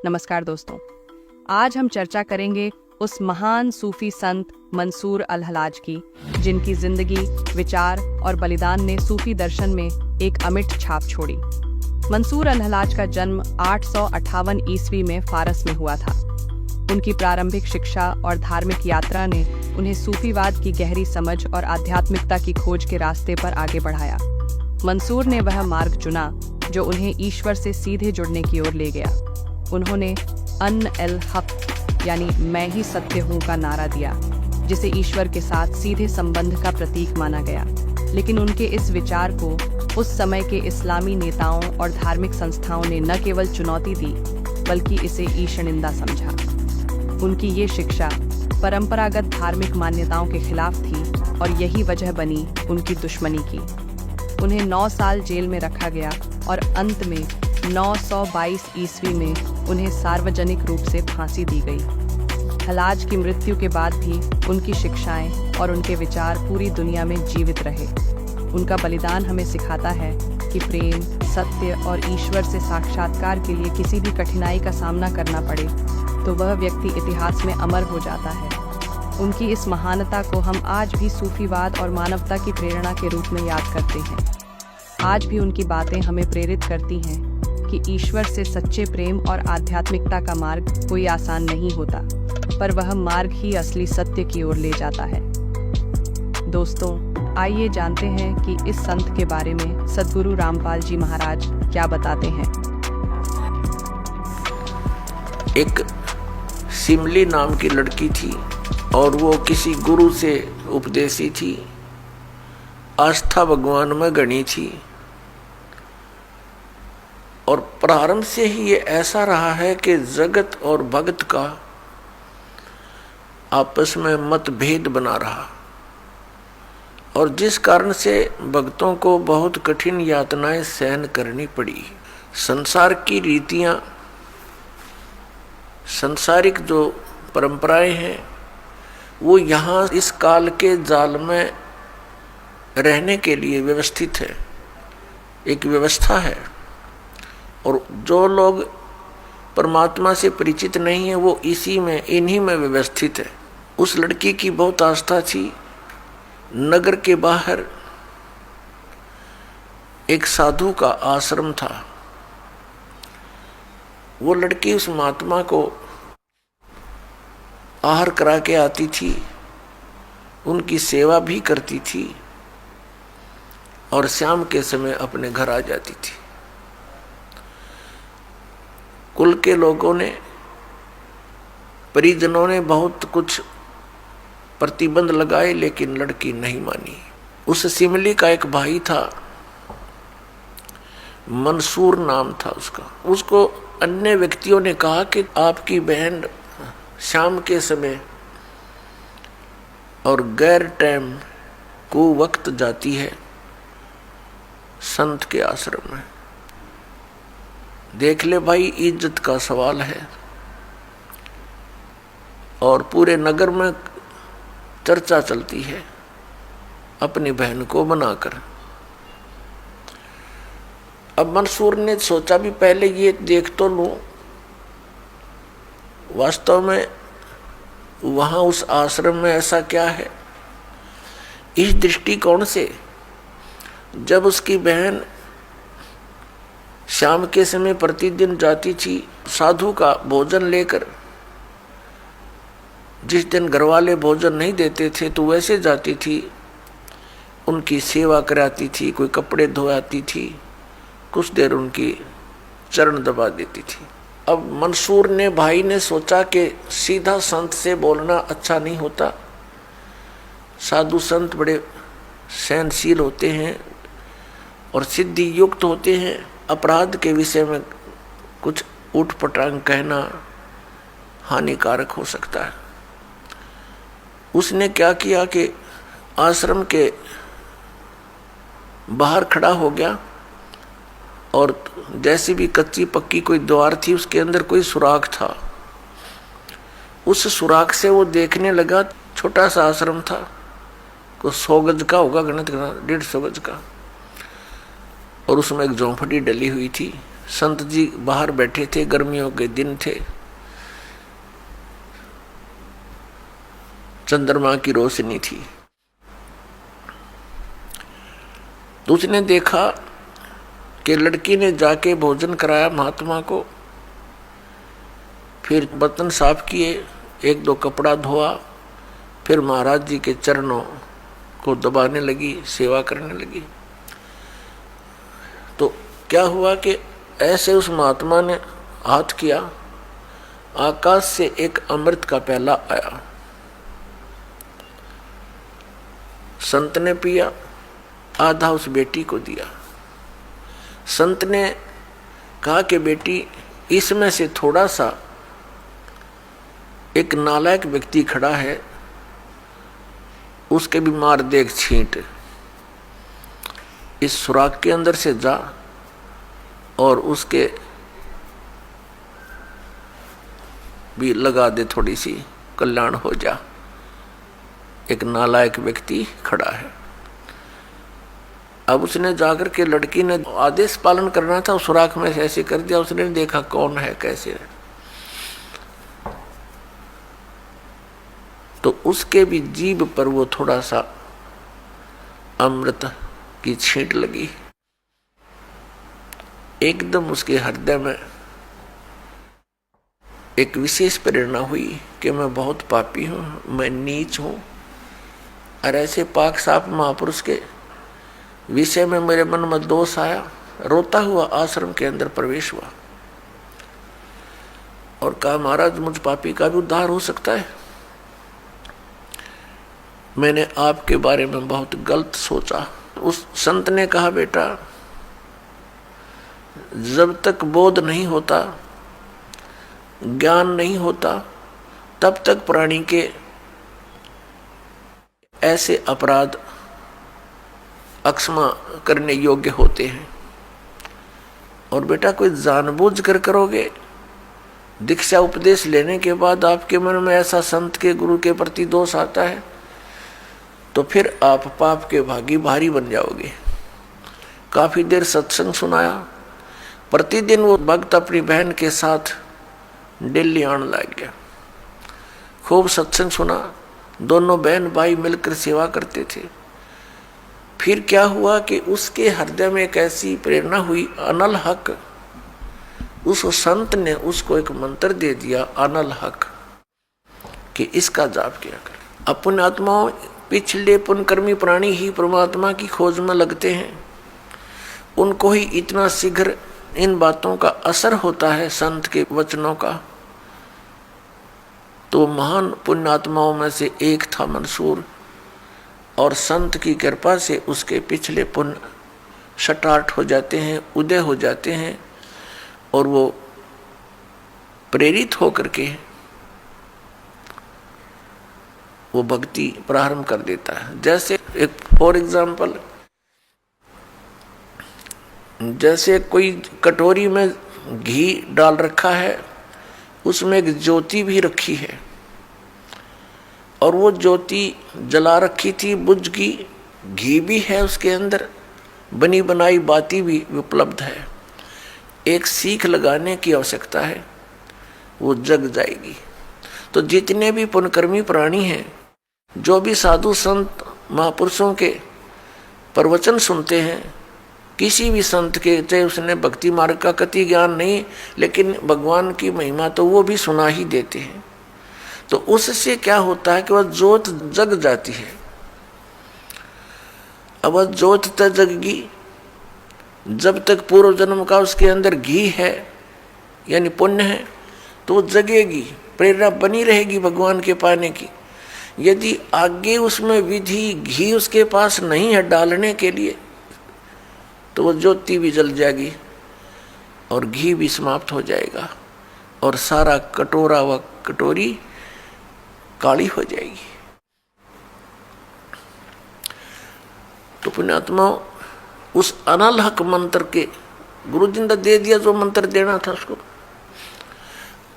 नमस्कार दोस्तों, आज हम चर्चा करेंगे उस महान सूफी संत मंसूर अल-हलाज की, जिनकी जिंदगी, विचार और बलिदान ने सूफी दर्शन में एक अमिट छाप छोड़ी। मंसूर अल-हलाज का जन्म 858 ईस्वी में फारस में हुआ था। उनकी प्रारंभिक शिक्षा और धार्मिक यात्रा ने उन्हें सूफीवाद की गहरी समझ और आध्यात्मिकता की खोज के रास्ते पर आगे बढ़ाया। मंसूर ने वह मार्ग चुना जो उन्हें ईश्वर से सीधे जुड़ने की ओर ले गया। उन्होंने अन अल हक यानी मैं ही सत्य हूँ का नारा दिया, जिसे ईश्वर के साथ सीधे संबंध का प्रतीक माना गया। लेकिन उनके इस विचार को उस समय के इस्लामी नेताओं और धार्मिक संस्थाओं ने न केवल चुनौती दी, बल्कि इसे ईशनिंदा समझा। उनकी ये शिक्षा परंपरागत धार्मिक मान्यताओं के खिलाफ थी और यही वजह बनी उनकी दुश्मनी की। उन्हें 9 साल जेल में रखा गया और अंत में 922 ईस्वी में उन्हें सार्वजनिक रूप से फांसी दी गई। हलाज की मृत्यु के बाद भी उनकी शिक्षाएं और उनके विचार पूरी दुनिया में जीवित रहे। उनका बलिदान हमें सिखाता है कि प्रेम, सत्य और ईश्वर से साक्षात्कार के लिए किसी भी कठिनाई का सामना करना पड़े तो वह व्यक्ति इतिहास में अमर हो जाता है। उनकी इस महानता को हम आज भी सूफीवाद और मानवता की प्रेरणा के रूप में याद करते हैं। आज भी उनकी बातें हमें प्रेरित करती हैं कि ईश्वर से सच्चे प्रेम और आध्यात्मिकता का मार्ग कोई आसान नहीं होता, पर वह मार्ग ही असली सत्य की ओर ले जाता है। दोस्तों, आइए जानते हैं कि इस संत के बारे में सद्गुरु रामपाल जी महाराज क्या बताते हैं। एक सिमली नाम की लड़की थी और वो किसी गुरु से उपदेशी थी। आस्था भगवान में गणी थी और प्रारंभ से ही ये ऐसा रहा है कि जगत और भगत का आपस में मतभेद बना रहा और जिस कारण से भक्तों को बहुत कठिन यातनाएं सहन करनी पड़ी। संसार की रीतियां, सांसारिक जो परंपराएं हैं, वो यहाँ इस काल के जाल में रहने के लिए व्यवस्थित है, एक व्यवस्था है। और जो लोग परमात्मा से परिचित नहीं है वो इन्हीं में व्यवस्थित है। उस लड़की की बहुत आस्था थी। नगर के बाहर एक साधु का आश्रम था। वो लड़की उस महात्मा को आहार करा के आती थी, उनकी सेवा भी करती थी और शाम के समय अपने घर आ जाती थी। कुल के लोगों ने, परिजनों ने बहुत कुछ प्रतिबंध लगाए, लेकिन लड़की नहीं मानी। उस सिमली का एक भाई था, मंसूर नाम था उसका। उसको अन्य व्यक्तियों ने कहा कि आपकी बहन शाम के समय और गैर टाइम को वक्त जाती है संत के आश्रम में। देख ले भाई, इज्जत का सवाल है और पूरे नगर में चर्चा चलती है अपनी बहन को बनाकर। अब मंसूर ने सोचा भी पहले ये देख तो लूं, वास्तव में वहां उस आश्रम में ऐसा क्या है। इस दृष्टिकोण से जब उसकी बहन शाम के समय प्रतिदिन जाती थी साधु का भोजन लेकर, जिस दिन घरवाले भोजन नहीं देते थे तो वैसे जाती थी, उनकी सेवा कराती थी, कोई कपड़े धोआती थी, कुछ देर उनकी चरण दबा देती थी। अब मंसूर ने, भाई ने सोचा कि सीधा संत से बोलना अच्छा नहीं होता। साधु संत बड़े सहनशील होते हैं और सिद्धि युक्त होते हैं। अपराध के विषय में कुछ उठपटांग कहना हानिकारक हो सकता है। उसने क्या किया कि आश्रम के बाहर खड़ा हो गया और जैसी भी कच्ची पक्की कोई द्वार थी, उसके अंदर कोई सुराख था। उस सुराख से वो देखने लगा। छोटा सा आश्रम था, को 100 गज का होगा, गणित करना 150 गज का, और उसमें एक झोंपड़ी डली हुई थी। संत जी बाहर बैठे थे, गर्मियों के दिन थे, चंद्रमा की रोशनी थी। तो उसने देखा कि लड़की ने जाके भोजन कराया महात्मा को, फिर बर्तन साफ किए, एक दो कपड़ा धोआ, फिर महाराज जी के चरणों को दबाने लगी, सेवा करने लगी। तो क्या हुआ कि ऐसे उस महात्मा ने हाथ किया, आकाश से एक अमृत का प्याला आया, संत ने पिया, आधा उस बेटी को दिया। संत ने कहा कि बेटी, इसमें से थोड़ा सा एक नालायक व्यक्ति खड़ा है, उसके भी मार देख छींट, इस सुराख के अंदर से जा और उसके भी लगा दे, थोड़ी सी कल्याण हो जा, एक नालायक व्यक्ति खड़ा है। अब उसने जाकर के, लड़की ने आदेश पालन करना था, सुराख में से ऐसे कर दिया। उसने देखा कौन है, कैसे है, तो उसके भी जीभ पर वो थोड़ा सा अमृत की छींट लगी। एकदम उसके हृदय में एक विशेष प्रेरणा हुई कि मैं बहुत पापी हूं, मैं नीच हूं, और ऐसे पाक साफ महापुरुष के विषय में मेरे मन में दोष आया। रोता हुआ आश्रम के अंदर प्रवेश हुआ और कहा, महाराज मुझ पापी का भी उद्धार हो सकता है। मैंने आपके बारे में बहुत गलत सोचा। उस संत ने कहा, बेटा जब तक बोध नहीं होता, ज्ञान नहीं होता, तब तक प्राणी के ऐसे अपराध अक्षमा करने योग्य होते हैं। और बेटा कोई जानबूझ कर करोगे, दीक्षा उपदेश लेने के बाद आपके मन में ऐसा संत के गुरु के प्रति दोष आता है, तो फिर आप पाप के भागी भारी बन जाओगे। काफी देर सत्संग सुनाया। प्रतिदिन वो भक्त अपनी बहन के साथ दिल्ली आने लग गया। खूब सत्संग सुना, दोनों बहन भाई मिलकर सेवा करते थे। फिर क्या हुआ कि उसके हृदय में एक ऐसी प्रेरणा हुई, अनल हक। उस संत ने उसको एक मंत्र दे दिया, अनल हक, कि इसका जाप किया कर। अपने आत्माओं, पिछले पुण्यकर्मी प्राणी ही परमात्मा की खोज में लगते हैं, उनको ही इतना शीघ्र इन बातों का असर होता है, संत के वचनों का। तो महान पुण्यात्माओं में से एक था मंसूर, और संत की कृपा से उसके पिछले पुण्य स्टार्ट हो जाते हैं, उदय हो जाते हैं, और वो प्रेरित होकर के वो भक्ति प्रारंभ कर देता है। जैसे एक फॉर एग्जाम्पल, जैसे कोई कटोरी में घी डाल रखा है, उसमें एक ज्योति भी रखी है, और वो ज्योति जला रखी थी, बुझ गई, घी भी है उसके अंदर, बनी बनाई बाती भी उपलब्ध है। एक सीख लगाने की आवश्यकता है, वो जग जाएगी। तो जितने भी पुण्यकर्मी प्राणी हैं, जो भी साधु संत महापुरुषों के प्रवचन सुनते हैं, किसी भी संत के, चाहे उसने भक्ति मार्ग का कति ज्ञान नहीं, लेकिन भगवान की महिमा तो वो भी सुना ही देते हैं। तो उससे क्या होता है कि वह ज्योत जग जाती है। अब वह ज्योत तक जगगी, जब तक पूर्व जन्म का उसके अंदर घी है, यानी पुण्य है, तो वो जगेगी, प्रेरणा बनी रहेगी भगवान के पाने की। यदि आगे उसमें विधि घी उसके पास नहीं है डालने के लिए, तो वो ज्योति भी जल जाएगी और घी भी समाप्त हो जाएगा, और सारा कटोरा व कटोरी काली हो जाएगी। तो पुण्यात्मा, उस अनल हक मंत्र के गुरु जी ने दे दिया, जो मंत्र देना था उसको।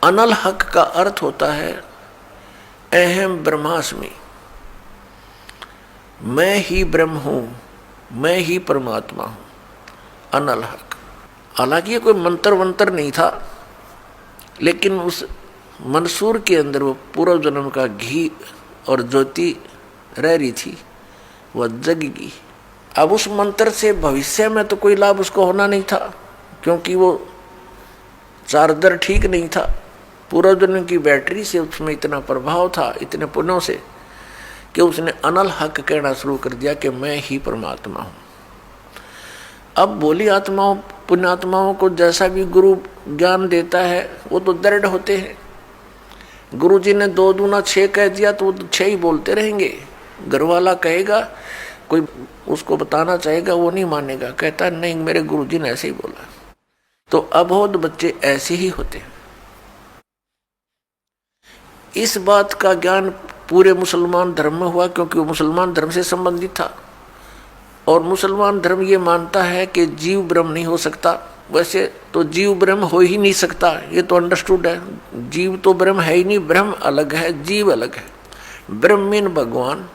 अनल हक का अर्थ होता है अहम ब्रह्मास्मि, मैं ही ब्रह्म हूं, मैं ही परमात्मा हूं। अनल हक, हालांकि ये कोई मंत्र वंत्र नहीं था, लेकिन उस मंसूर के अंदर वो पूर्व जन्म का घी और ज्योति रह रही थी, वह जगेगी। अब उस मंत्र से भविष्य में तो कोई लाभ उसको होना नहीं था, क्योंकि वो चार्जर ठीक नहीं था। पूर्व जन्म की बैटरी से उसमें इतना प्रभाव था, इतने पुण्यों से, कि उसने अनल हक कहना शुरू कर दिया कि मैं ही परमात्मा हूँ। अब भोली आत्माओं पुण्यात्माओं को जैसा भी गुरु ज्ञान देता है वो तो दृढ़ होते हैं। गुरु जी ने 2 दूना 6 कह दिया तो वो 6 ही बोलते रहेंगे। घर वाला कहेगा, कोई उसको बताना चाहेगा, वो नहीं मानेगा, कहता नहीं मेरे गुरु जी ने ऐसे ही बोला। तो अबोध बच्चे ऐसे ही होते हैं। इस बात का ज्ञान पूरे मुसलमान धर्म में हुआ, क्योंकि वो मुसलमान धर्म से संबंधित था। और मुसलमान धर्म ये मानता है कि जीव ब्रह्म नहीं हो सकता। वैसे तो जीव ब्रह्म हो ही नहीं सकता, ये तो अंडरस्टूड है। जीव तो ब्रह्म है ही नहीं, ब्रह्म अलग है, जीव अलग है। ब्रह्म मीन भगवान,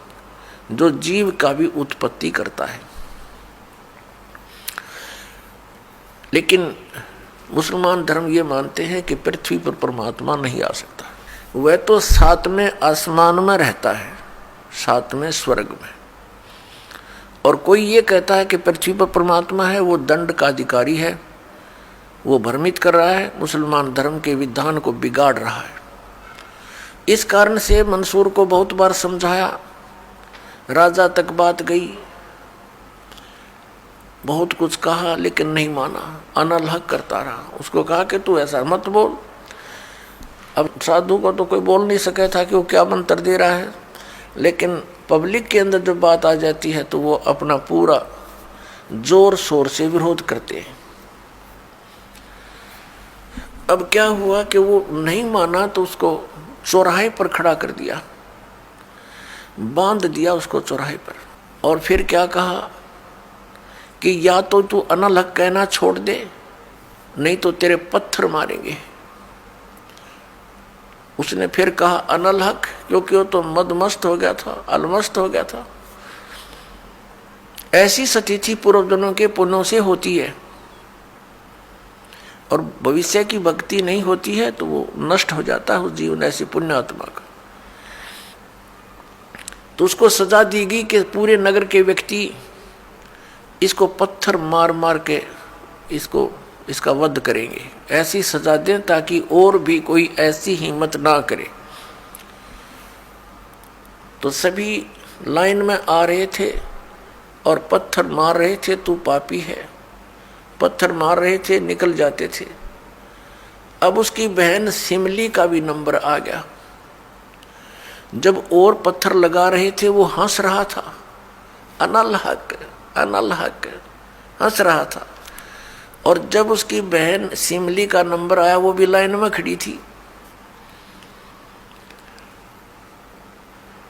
जो जीव का भी उत्पत्ति करता है। लेकिन मुसलमान धर्म ये मानते हैं कि पृथ्वी पर परमात्मा नहीं आ सकता। वह तो 7वें आसमान में रहता है, 7वें स्वर्ग में। और कोई ये कहता है कि पृथ्वी पर परमात्मा है, वो दंड का अधिकारी है, वो भ्रमित कर रहा है, मुसलमान धर्म के विधान को बिगाड़ रहा है। इस कारण से मंसूर को बहुत बार समझाया, राजा तक बात गई, बहुत कुछ कहा, लेकिन नहीं माना, अनल हक करता रहा। उसको कहा कि तू ऐसा मत बोल। अब साधु को तो कोई बोल नहीं सके था कि वो क्या मंत्र दे रहा है, लेकिन पब्लिक के अंदर जब बात आ जाती है तो वो अपना पूरा जोर शोर से विरोध करते हैं। अब क्या हुआ कि वो नहीं माना तो उसको चौराहे पर खड़ा कर दिया, बांध दिया उसको चौराहे पर। और फिर क्या कहा कि या तो तू अनल हक कहना छोड़ दे, नहीं तो तेरे पत्थर मारेंगे। उसने फिर कहा अनल हक, क्योंकि वो तो मदमस्त हो गया था, अलमस्त हो गया था। ऐसी स्थिति पूर्वजन्मों के पुण्यों से होती है, और भविष्य की भक्ति नहीं होती है तो वो नष्ट हो जाता है उस जीवन ऐसी पुण्यात्मा का। तो उसको सजा दी गई कि पूरे नगर के व्यक्ति इसको पत्थर मार मार के इसका वध करेंगे। ऐसी सजा दें ताकि और भी कोई ऐसी हिम्मत ना करे। तो सभी लाइन में आ रहे थे और पत्थर मार रहे थे, तू पापी है, पत्थर मार रहे थे, निकल जाते थे। अब उसकी बहन सिमली का भी नंबर आ गया। जब और पत्थर लगा रहे थे वो हंस रहा था, अनल हक हंस रहा था। और जब उसकी बहन सिमली का नंबर आया वो भी लाइन में खड़ी थी।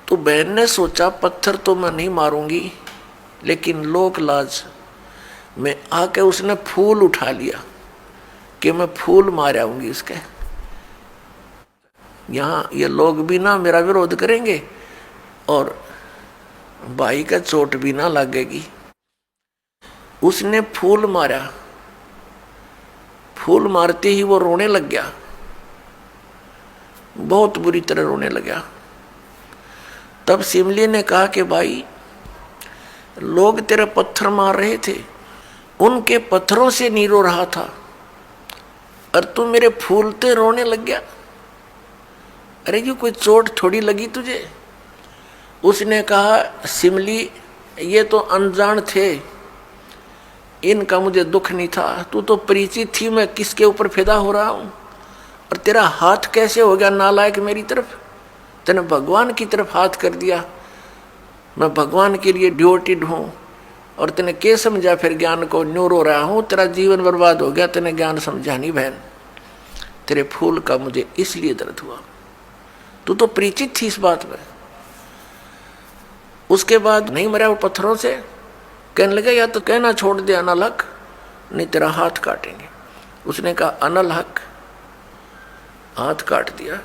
तो बहन ने सोचा पत्थर तो मैं नहीं मारूंगी, लेकिन लोक लाज में आके उसने फूल उठा लिया कि मैं फूल मार आऊंगी उसके। यहाँ ये लोग भी ना मेरा विरोध करेंगे और भाई का चोट भी ना लगेगी। उसने फूल मारा, फूल मारते ही वो रोने लग गया, बहुत बुरी तरह रोने लगा। तब सिमली ने कहा कि भाई लोग तेरे पत्थर मार रहे थे, उनके पत्थरों से नहीं रो रहा था, और तू मेरे फूलते रोने लग गया। अरे ये कोई चोट थोड़ी लगी तुझे? उसने कहा सिमली ये तो अनजान थे, इनका मुझे दुख नहीं था, तू तो परिचित थी मैं किसके ऊपर फिदा हो रहा हूं। और तेरा हाथ कैसे हो गया नालायक मेरी तरफ? तूने भगवान की तरफ हाथ कर दिया, मैं भगवान के लिए ड्यूटीड हूं, और तूने क्या समझा फिर ज्ञान को? न्यू रो रहा हूं, तेरा जीवन बर्बाद हो गया, तूने ज्ञान समझा नहीं बहन। तेरे फूल का मुझे इसलिए दर्द हुआ, तू तो परिचित थी इस बात में। उसके बाद नहीं मरा वो पत्थरों से, कहने लगा या तो कहना छोड़ दे अनल हक, नहीं तेरा हाथ काटेंगे। उसने कहा अनल हक, हाथ काट दिया।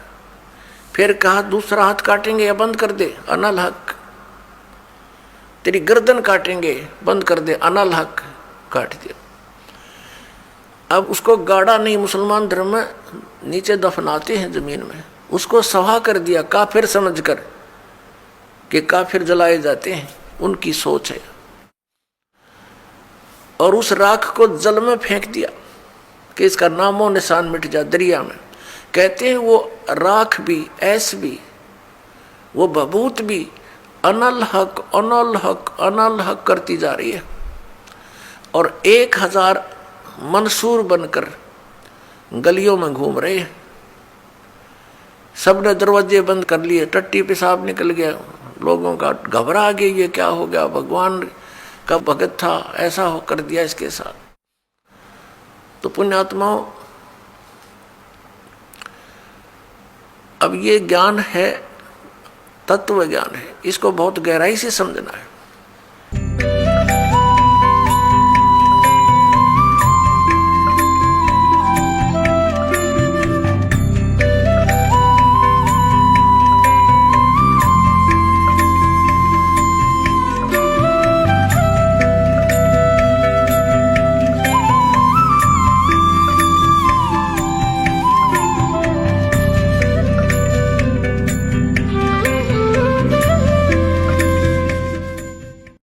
फिर कहा दूसरा हाथ काटेंगे या बंद कर दे, अनल हक। तेरी गर्दन काटेंगे, बंद कर दे, अनल हक, काट दिया। अब उसको गाड़ा नहीं, मुसलमान धर्म में नीचे दफनाते हैं जमीन में, उसको सवा कर दिया काफिर समझकर कि काफिर जलाए जाते हैं, उनकी सोच है। और उस राख को जल में फेंक दिया कि इसका नामो निशान मिट जाए दरिया में। कहते हैं वो राख भी, ऐस भी, वो बबूत भी अनल हक अनल हक अनल हक करती जा रही है। और 1000 मंसूर बनकर गलियों में घूम रहे हैं। सबने दरवाजे बंद कर लिए, टट्टी पेशाब निकल गया, लोगों का घबरा गया, ये क्या हो गया, भगवान का भगत था, ऐसा हो कर दिया इसके साथ। तो पुण्यात्माओं, अब ये ज्ञान है, तत्व ज्ञान है, इसको बहुत गहराई से समझना है।